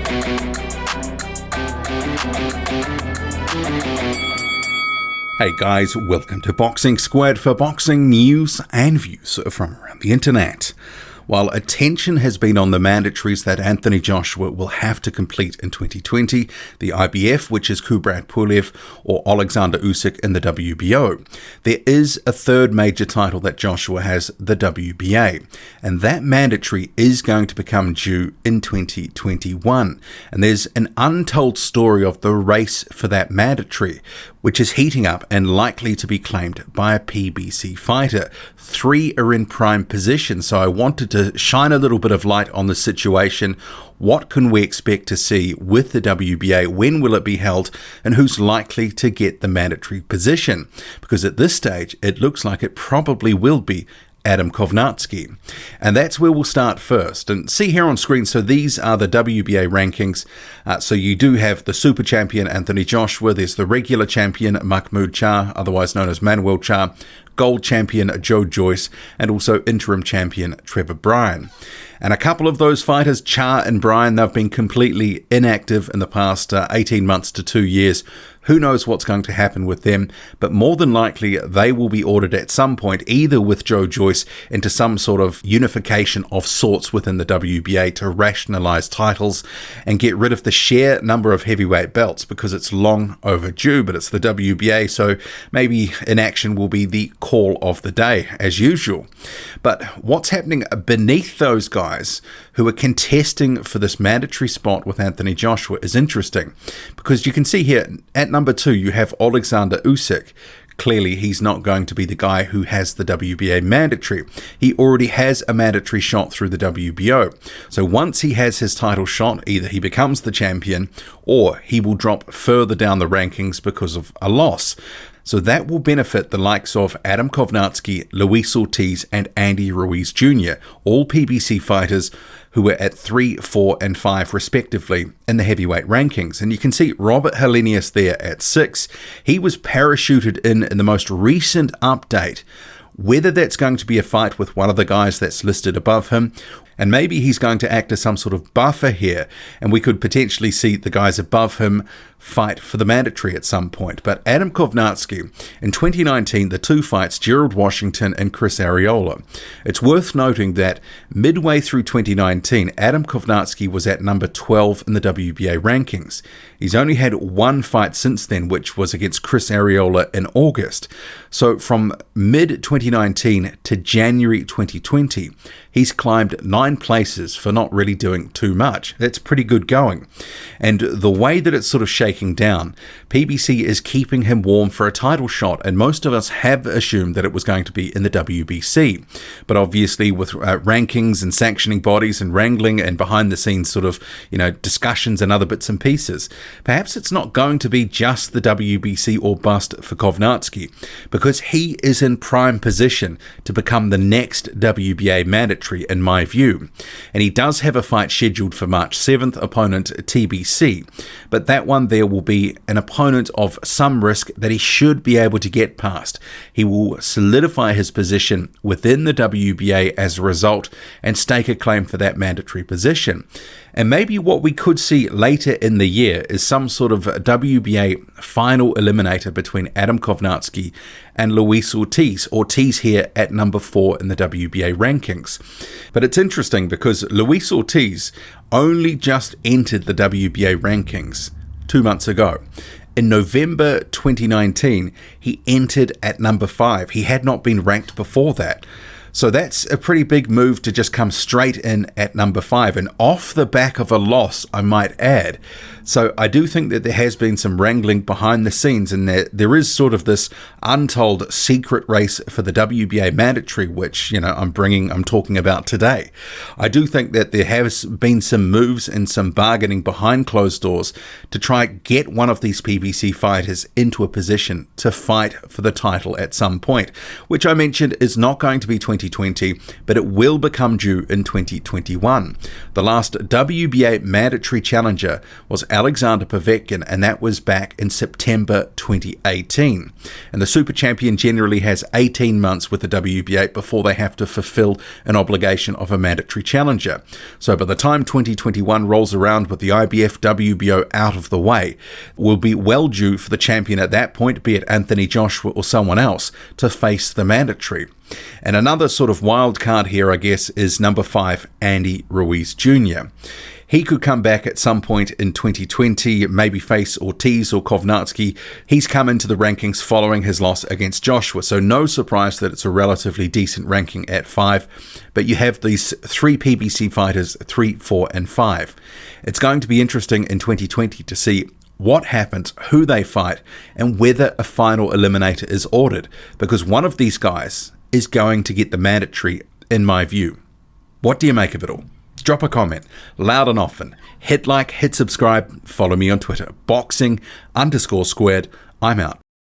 Hey guys, welcome to Boxing Squared for boxing news and views from around the internet. While attention has been on the mandatories that Anthony Joshua will have to complete in 2020, the IBF, which is Kubrat Pulev or Alexander Usyk in the WBO, there is a third major title that Joshua has, the WBA, and that mandatory is going to become due in 2021. And there's an untold story of the race for that mandatory, which is heating up and likely to be claimed by a PBC fighter. 3 are in prime position, so I wanted to shine a little bit of light on the situation. What can we expect to see with the WBA? When will it be held? And who's likely to get the mandatory position? Because at this stage, it looks like it probably will be Adam Kownacki. And that's where we'll start first. And see here on screen, so these are the WBA rankings. So you do have the super champion Anthony Joshua, there's the regular champion Mahmoud Shah, otherwise known as Manuel Shah, gold champion Joe Joyce, and also interim champion Trevor Bryan. And a couple of those fighters, Shah and Bryan, they've been completely inactive in the past 18 months to 2 years. Who knows what's going to happen with them, but more than likely they will be ordered at some point, either with Joe Joyce into some sort of unification of sorts within the WBA to rationalize titles and get rid of the sheer number of heavyweight belts, because it's long overdue, but it's the WBA, so maybe inaction will be the call of the day as usual. But what's happening beneath those guys who are contesting for this mandatory spot with Anthony Joshua is interesting, because you can see here at number 2 you have Alexander Usyk. Clearly he's not going to be the guy who has the WBA mandatory. He already has a mandatory shot through the WBO. So once he has his title shot, either he becomes the champion or he will drop further down the rankings because of a loss. So that will benefit the likes of Adam Kownacki, Luis Ortiz and Andy Ruiz Jr., all PBC fighters who were at 3, 4 and 5 respectively in the heavyweight rankings. And you can see Robert Helenius there at 6. He was parachuted in the most recent update. Whether that's going to be a fight with one of the guys that's listed above him, and maybe he's going to act as some sort of buffer here, and we could potentially see the guys above him fight for the mandatory at some point. But Adam Kownacki, in 2019, the 2 fights, Gerald Washington and Chris Arreola. It's worth noting that midway through 2019, Adam Kownacki was at number 12 in the WBA rankings. He's only had 1 fight since then, which was against Chris Arreola in August. So from mid-2019 to January 2020, he's climbed 9 places for not really doing too much. That's pretty good going. And the way that it's sort of shaking down, PBC is keeping him warm for a title shot, and most of us have assumed that it was going to be in the WBC. But obviously with rankings and sanctioning bodies and wrangling and behind the scenes sort of, discussions and other bits and pieces, perhaps it's not going to be just the WBC or bust for Kownacki, because he is in prime position to become the next WBA mandatory in my view. And he does have a fight scheduled for March 7th, opponent TBC, but that one there will be an opponent of some risk that he should be able to get past. He will solidify his position within the WBA as a result and stake a claim for that mandatory position. And maybe what we could see later in the year is some sort of WBA final eliminator between Adam Kownacki and Luis Ortiz. Ortiz here at number 4 in the WBA rankings. But it's interesting because Luis Ortiz only just entered the WBA rankings 2 months ago. In November 2019, he entered at number 5. He had not been ranked before that. So that's a pretty big move to just come straight in at number 5, and off the back of a loss, I might add. So I do think that there has been some wrangling behind the scenes, and there is sort of this untold secret race for the WBA mandatory, which, I'm talking about today. I do think that there has been some moves and some bargaining behind closed doors to try get one of these PBC fighters into a position to fight for the title at some point, which I mentioned is not going to be 2020, but it will become due in 2021. The last WBA mandatory challenger was Alexander Povetkin, and that was back in September 2018. And the super champion generally has 18 months with the WBA before they have to fulfill an obligation of a mandatory challenger. So by the time 2021 rolls around with the IBF WBO out of the way, we'll be well due for the champion at that point, be it Anthony Joshua or someone else, to face the mandatory. And another sort of wild card here, I guess, is number 5, Andy Ruiz Jr. He could come back at some point in 2020, maybe face Ortiz or Kownacki. He's come into the rankings following his loss against Joshua, so no surprise that it's a relatively decent ranking at 5. But you have these 3 PBC fighters, 3, 4, and 5. It's going to be interesting in 2020 to see what happens, who they fight, and whether a final eliminator is ordered, because one of these guys is going to get the mandatory, in my view. What do you make of it all? Drop a comment, loud and often. Hit like, hit subscribe, follow me on Twitter, boxing_squared. I'm out.